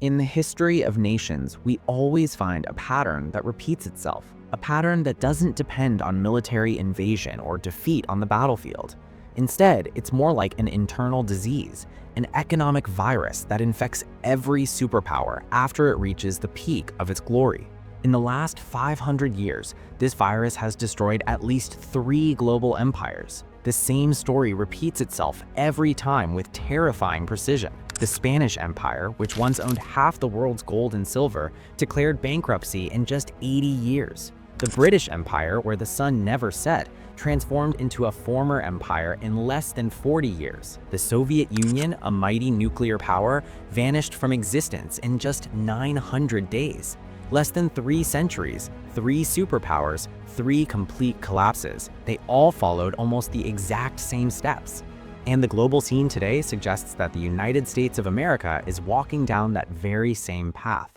In the history of nations, we always find a pattern that repeats itself, a pattern that doesn't depend on military invasion or defeat on the battlefield. Instead, it's more like an internal disease, an economic virus that infects every superpower after it reaches the peak of its glory. In the last 500 years, this virus has destroyed at least 3 global empires. The same story repeats itself every time with terrifying precision. The Spanish Empire, which once owned half the world's gold and silver, declared bankruptcy in just 80 years. The British Empire, where the sun never set, transformed into a former empire in less than 40 years. The Soviet Union, a mighty nuclear power, vanished from existence in just 900 days. Less than 3 centuries, 3 superpowers, 3 complete collapses. They all followed almost the exact same steps. And the global scene today suggests that the United States of America is walking down that very same path.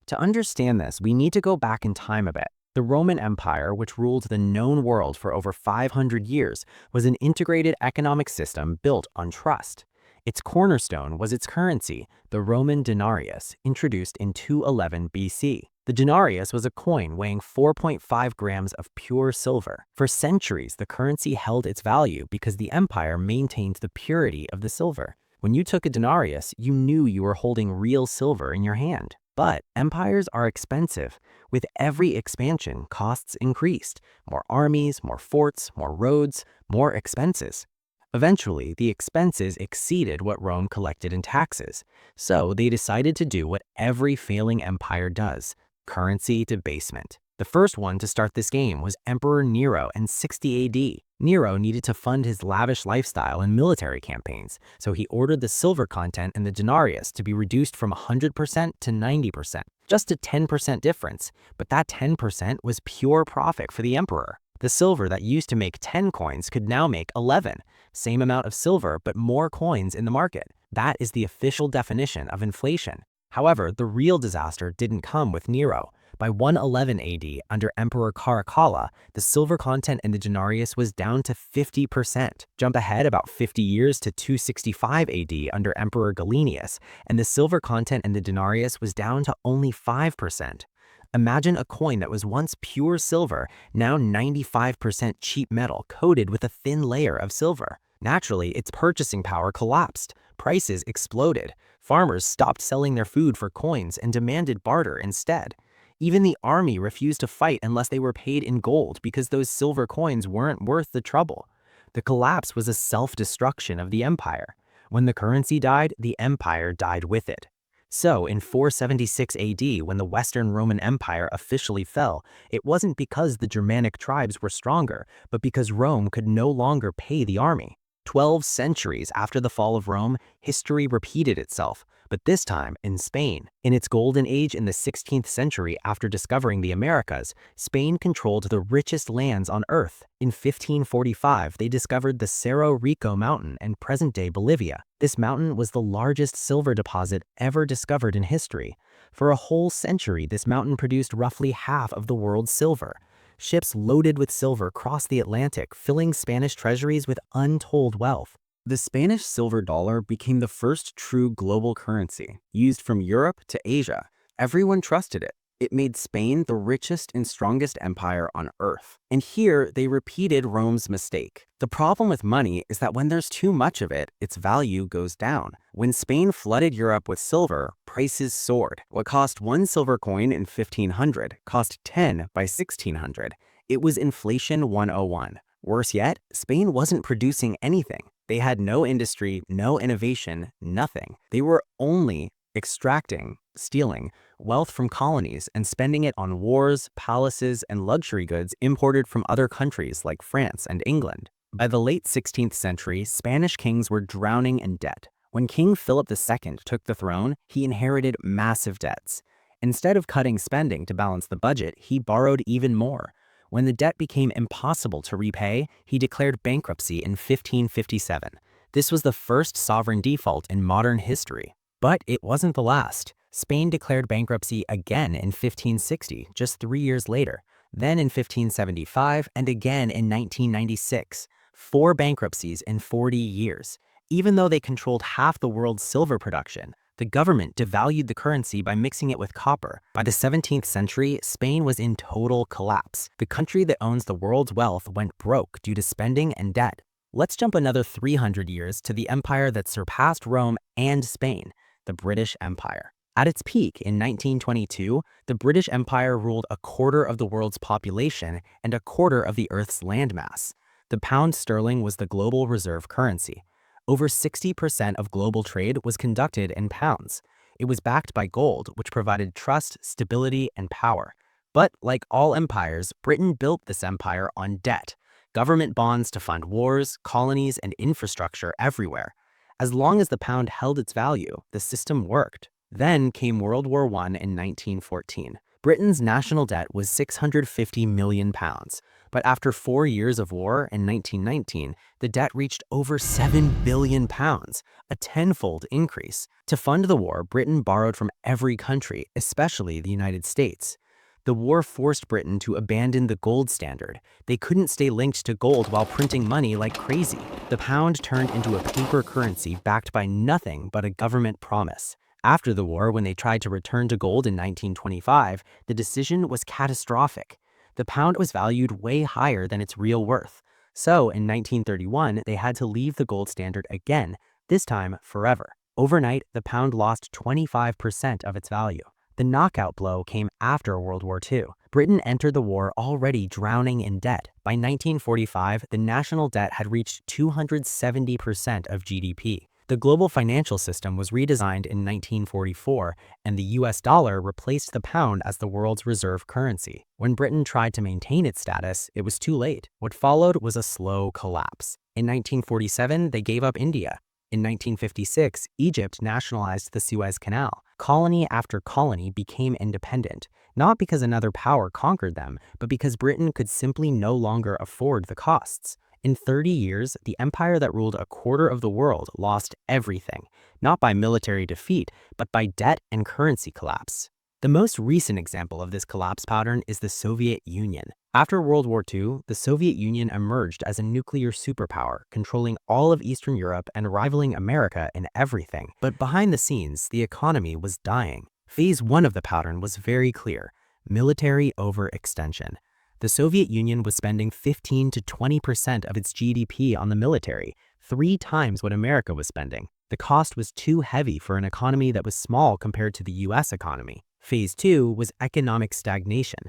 To understand this, we need to go back in time a bit. The Roman Empire, which ruled the known world for over 500 years, was an integrated economic system built on trust. Its cornerstone was its currency, the Roman denarius, introduced in 211 BC. The denarius was a coin weighing 4.5 grams of pure silver. For centuries, the currency held its value because the empire maintained the purity of the silver. When you took a denarius, you knew you were holding real silver in your hand. But empires are expensive. With every expansion, costs increased. More armies, more forts, more roads, more expenses. Eventually, the expenses exceeded what Rome collected in taxes. So they decided to do what every failing empire does: currency debasement. The first one to start this game was Emperor Nero in 60 AD. Nero needed to fund his lavish lifestyle and military campaigns, so he ordered the silver content in the denarius to be reduced from 100% to 90%. Just a 10% difference, but that 10% was pure profit for the emperor. The silver that used to make 10 coins could now make 11. Same amount of silver, but more coins in the market. That is the official definition of inflation. However, the real disaster didn't come with Nero. By 111 AD, under Emperor Caracalla, the silver content in the denarius was down to 50%. Jump ahead about 50 years to 265 AD under Emperor Galenius, and the silver content in the denarius was down to only 5%. Imagine a coin that was once pure silver, now 95% cheap metal coated with a thin layer of silver. Naturally, its purchasing power collapsed. Prices exploded. Farmers stopped selling their food for coins and demanded barter instead. Even the army refused to fight unless they were paid in gold because those silver coins weren't worth the trouble. The collapse was a self-destruction of the empire. When the currency died, the empire died with it. So, in 476 AD, when the Western Roman Empire officially fell, it wasn't because the Germanic tribes were stronger, but because Rome could no longer pay the army. 12 centuries after the fall of Rome, history repeated itself, but this time in Spain. In its golden age in the 16th century after discovering the Americas, Spain controlled the richest lands on Earth. In 1545, they discovered the Cerro Rico mountain in present-day Bolivia. This mountain was the largest silver deposit ever discovered in history. For a whole century, this mountain produced roughly half of the world's silver. Ships loaded with silver crossed the Atlantic, filling Spanish treasuries with untold wealth. The Spanish silver dollar became the first true global currency, used from Europe to Asia. Everyone trusted it. It made Spain the richest and strongest empire on Earth. And here, they repeated Rome's mistake. The problem with money is that when there's too much of it, its value goes down. When Spain flooded Europe with silver, prices soared. What cost 1 silver coin in 1500 cost 10 by 1600. It was inflation 101. Worse yet, Spain wasn't producing anything. They had no industry, no innovation, nothing. They were only extracting, stealing wealth from colonies and spending it on wars, palaces, and luxury goods imported from other countries like France and England. By the late 16th century, Spanish kings were drowning in debt. When King Philip II took the throne, he inherited massive debts. Instead of cutting spending to balance the budget, he borrowed even more. When the debt became impossible to repay, he declared bankruptcy in 1557. This was the first sovereign default in modern history. But it wasn't the last. Spain declared bankruptcy again in 1560, just 3 years later, then in 1575, and again in 1996. 4 bankruptcies in 40 years. Even though they controlled half the world's silver production, The government devalued the currency by mixing it with copper. By the 17th century, Spain was in total collapse. The country that owns the world's wealth went broke due to spending and debt. Let's jump another 300 years to the empire that surpassed Rome and Spain, the British Empire. At its peak in 1922, the British Empire ruled a quarter of the world's population and a quarter of the Earth's landmass. The pound sterling was the global reserve currency. Over 60% of global trade was conducted in pounds. It was backed by gold, which provided trust, stability, and power. But like all empires, Britain built this empire on debt. Government bonds to fund wars, colonies, and infrastructure everywhere. As long as the pound held its value, the system worked. Then came World War I in 1914. Britain's national debt was £650 million. But after 4 years of war in 1919, the debt reached over £7 billion, a tenfold increase. To fund the war, Britain borrowed from every country, especially the United States. The war forced Britain to abandon the gold standard. They couldn't stay linked to gold while printing money like crazy. The pound turned into a paper currency backed by nothing but a government promise. After the war, when they tried to return to gold in 1925, the decision was catastrophic. The pound was valued way higher than its real worth. So in 1931, they had to leave the gold standard again, this time forever. Overnight, the pound lost 25% of its value. The knockout blow came after World War II. Britain entered the war already drowning in debt. By 1945, the national debt had reached 270% of GDP. The global financial system was redesigned in 1944, and the US dollar replaced the pound as the world's reserve currency. When Britain tried to maintain its status, it was too late. What followed was a slow collapse. In 1947, they gave up India. In 1956, Egypt nationalized the Suez Canal. Colony after colony became independent, not because another power conquered them, but because Britain could simply no longer afford the costs. In 30 years, the empire that ruled a quarter of the world lost everything, not by military defeat, but by debt and currency collapse. The most recent example of this collapse pattern is the Soviet Union. After World War II, the Soviet Union emerged as a nuclear superpower, controlling all of Eastern Europe and rivaling America in everything. But behind the scenes, the economy was dying. Phase 1 of the pattern was very clear: military overextension. The Soviet Union was spending 15 to 20% of its GDP on the military, 3 times what America was spending. The cost was too heavy for an economy that was small compared to the US economy. Phase 2 was economic stagnation.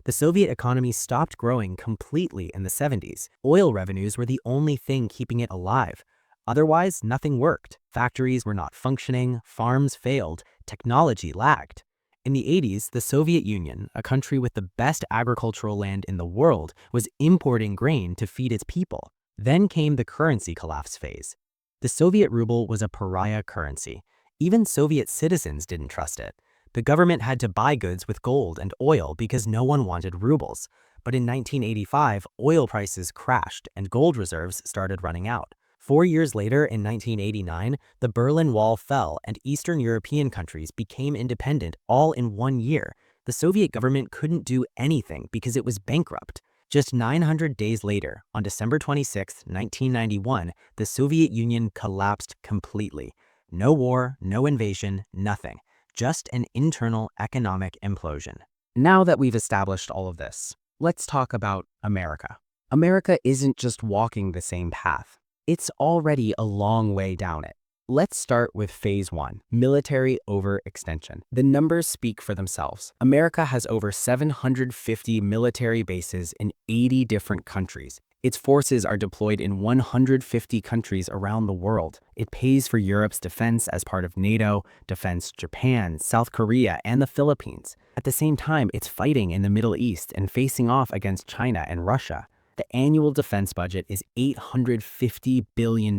The Soviet economy stopped growing completely in the 70s. Oil revenues were the only thing keeping it alive. Otherwise, nothing worked. Factories were not functioning, farms failed, technology lagged. In the 80s, the Soviet Union, a country with the best agricultural land in the world, was importing grain to feed its people. Then came the currency collapse phase. The Soviet ruble was a pariah currency. Even Soviet citizens didn't trust it. The government had to buy goods with gold and oil because no one wanted rubles. But in 1985, oil prices crashed and gold reserves started running out. 4 years later, in 1989, the Berlin Wall fell and Eastern European countries became independent all in 1 year. The Soviet government couldn't do anything because it was bankrupt. Just 900 days later, on December 26, 1991, the Soviet Union collapsed completely. No war, no invasion, nothing. Just an internal economic implosion. Now that we've established all of this, let's talk about America. America isn't just walking the same path. It's already a long way down it. Let's start with phase 1, military overextension. The numbers speak for themselves. America has over 750 military bases in 80 different countries. Its forces are deployed in 150 countries around the world. It pays for Europe's defense as part of NATO, defends Japan, South Korea, and the Philippines. At the same time, it's fighting in the Middle East and facing off against China and Russia. The annual defense budget is $850 billion,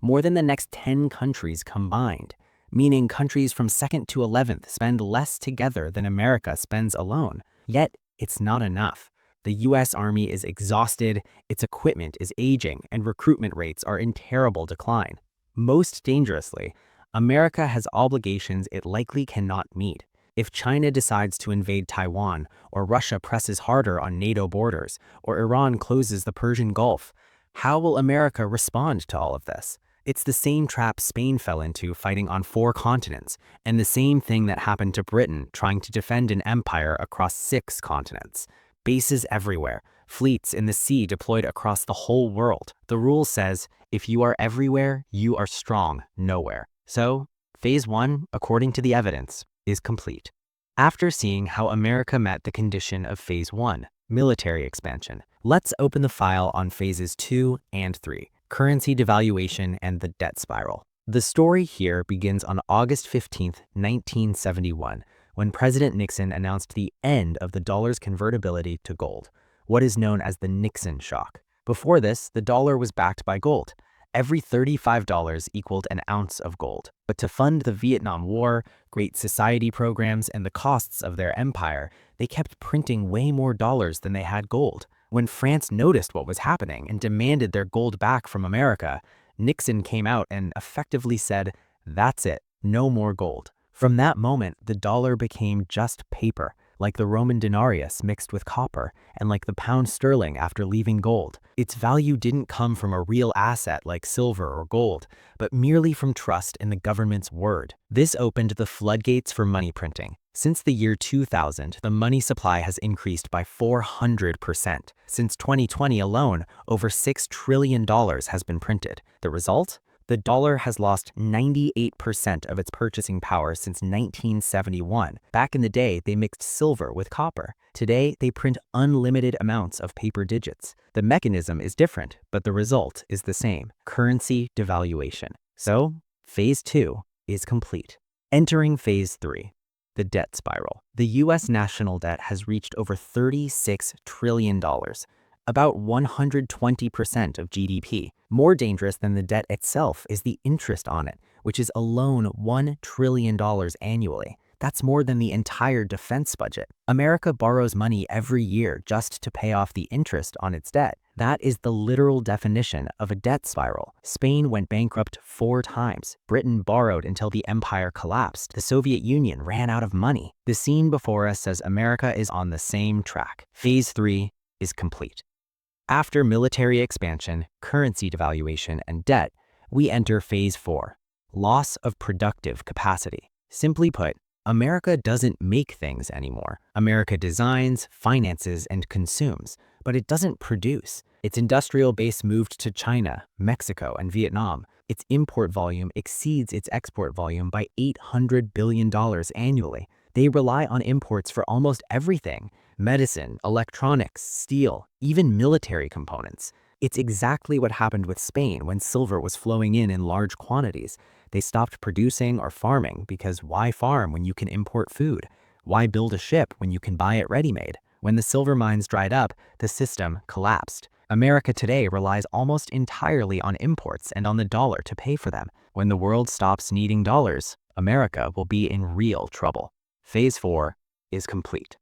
more than the next 10 countries combined, meaning countries from 2nd to 11th spend less together than America spends alone. Yet, it's not enough. The US Army is exhausted, its equipment is aging, and recruitment rates are in terrible decline. Most dangerously, America has obligations it likely cannot meet. If China decides to invade Taiwan, or Russia presses harder on NATO borders, or Iran closes the Persian Gulf, how will America respond to all of this? It's the same trap Spain fell into fighting on 4 continents, and the same thing that happened to Britain trying to defend an empire across 6 continents. Bases everywhere, fleets in the sea deployed across the whole world. The rule says, if you are everywhere, you are strong nowhere. So, Phase 1, according to the evidence, is complete. After seeing how America met the condition of Phase 1, military expansion, let's open the file on Phases 2 and 3, currency devaluation and the debt spiral. The story here begins on August 15, 1971, when President Nixon announced the end of the dollar's convertibility to gold, what is known as the Nixon shock. Before this, the dollar was backed by gold. Every $35 equaled an ounce of gold. But to fund the Vietnam War, Great Society programs, and the costs of their empire, they kept printing way more dollars than they had gold. When France noticed what was happening and demanded their gold back from America, Nixon came out and effectively said, "That's it, no more gold." From that moment, the dollar became just paper, like the Roman denarius mixed with copper, and like the pound sterling after leaving gold. Its value didn't come from a real asset like silver or gold, but merely from trust in the government's word. This opened the floodgates for money printing. Since the year 2000, the money supply has increased by 400%. Since 2020 alone, over $6 trillion has been printed. The result? The dollar has lost 98% of its purchasing power since 1971. Back in the day, they mixed silver with copper. Today, they print unlimited amounts of paper digits. The mechanism is different, but the result is the same: currency devaluation. So, Phase 2 is complete. Entering Phase 3. The debt spiral. The US national debt has reached over $36 trillion. About 120% of GDP. More dangerous than the debt itself is the interest on it, which is alone $1 trillion annually. That's more than the entire defense budget. America borrows money every year just to pay off the interest on its debt. That is the literal definition of a debt spiral. Spain went bankrupt 4 times. Britain borrowed until the empire collapsed. The Soviet Union ran out of money. The scene before us says America is on the same track. Phase 3 is complete. After military expansion, currency devaluation, and debt, we enter Phase 4, loss of productive capacity. Simply put, America doesn't make things anymore. America designs, finances, and consumes, but it doesn't produce. Its industrial base moved to China, Mexico, and Vietnam. Its import volume exceeds its export volume by $800 billion annually. They rely on imports for almost everything: medicine, electronics, steel, even military components. It's exactly what happened with Spain when silver was flowing in large quantities. They stopped producing or farming because why farm when you can import food? Why build a ship when you can buy it ready-made? When the silver mines dried up, the system collapsed. America today relies almost entirely on imports and on the dollar to pay for them. When the world stops needing dollars, America will be in real trouble. Phase 4 is complete.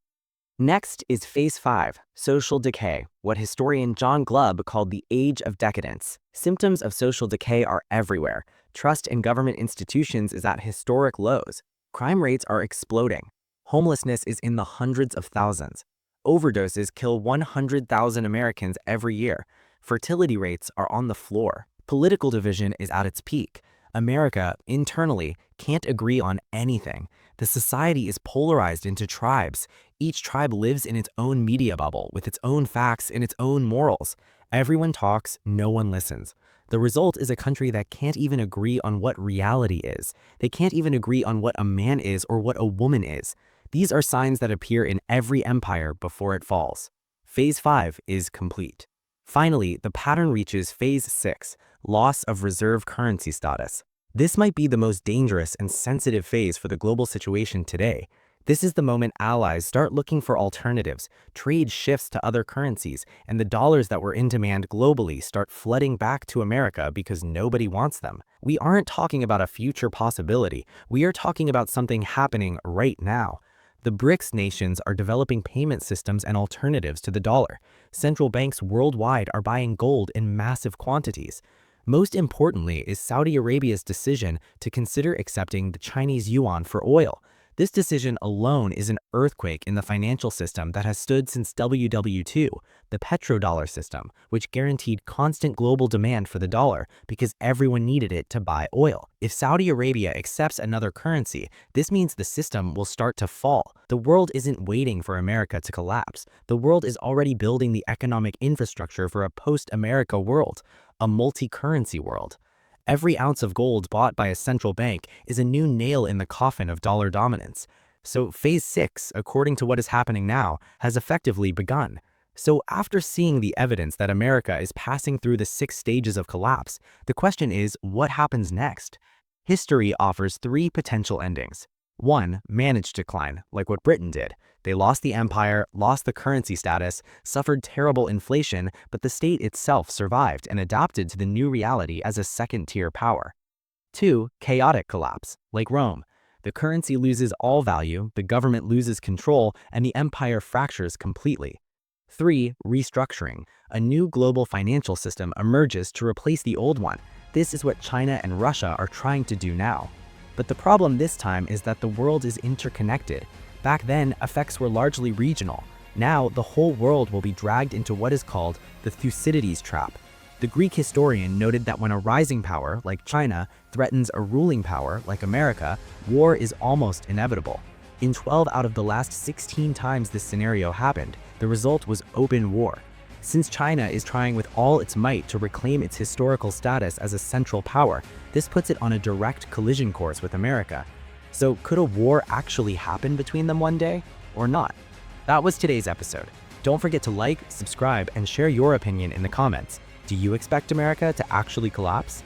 Next is Phase 5, social decay, what historian John Glubb called the age of decadence. Symptoms of social decay are everywhere. Trust in government institutions is at historic lows. Crime rates are exploding. Homelessness is in the hundreds of thousands. Overdoses kill 100,000 Americans every year. Fertility rates are on the floor. Political division is at its peak. America, internally, can't agree on anything. The society is polarized into tribes. Each tribe lives in its own media bubble, with its own facts and its own morals. Everyone talks, no one listens. The result is a country that can't even agree on what reality is. They can't even agree on what a man is or what a woman is. These are signs that appear in every empire before it falls. Phase 5 is complete. Finally, the pattern reaches Phase 6, loss of reserve currency status. This might be the most dangerous and sensitive phase for the global situation today. This is the moment allies start looking for alternatives, trade shifts to other currencies, and the dollars that were in demand globally start flooding back to America because nobody wants them. We aren't talking about a future possibility. We are talking about something happening right now. The BRICS nations are developing payment systems and alternatives to the dollar. Central banks worldwide are buying gold in massive quantities. Most importantly is Saudi Arabia's decision to consider accepting the Chinese yuan for oil. This decision alone is an earthquake in the financial system that has stood since WW2, the petrodollar system, which guaranteed constant global demand for the dollar because everyone needed it to buy oil. If Saudi Arabia accepts another currency, this means the system will start to fall. The world isn't waiting for America to collapse. The world is already building the economic infrastructure for a post-America world, a multi-currency world. Every ounce of gold bought by a central bank is a new nail in the coffin of dollar dominance. So phase 6, according to what is happening now, has effectively begun. So after seeing the evidence that America is passing through the 6 stages of collapse, the question is, what happens next? History offers 3 potential endings. 1. Managed decline, like what Britain did. They lost the empire, lost the currency status, suffered terrible inflation, but the state itself survived and adapted to the new reality as a second-tier power. 2. Chaotic collapse, like Rome. The currency loses all value, the government loses control, and the empire fractures completely. 3. Restructuring. A new global financial system emerges to replace the old one. This is what China and Russia are trying to do now. But the problem this time is that the world is interconnected. Back then, effects were largely regional. Now, the whole world will be dragged into what is called the Thucydides trap. The Greek historian noted that when a rising power, like China, threatens a ruling power, like America, war is almost inevitable. In 12 out of the last 16 times this scenario happened, the result was open war. Since China is trying with all its might to reclaim its historical status as a central power, this puts it on a direct collision course with America. So could a war actually happen between them one day, or not? That was today's episode. Don't forget to like, subscribe, and share your opinion in the comments. Do you expect America to actually collapse?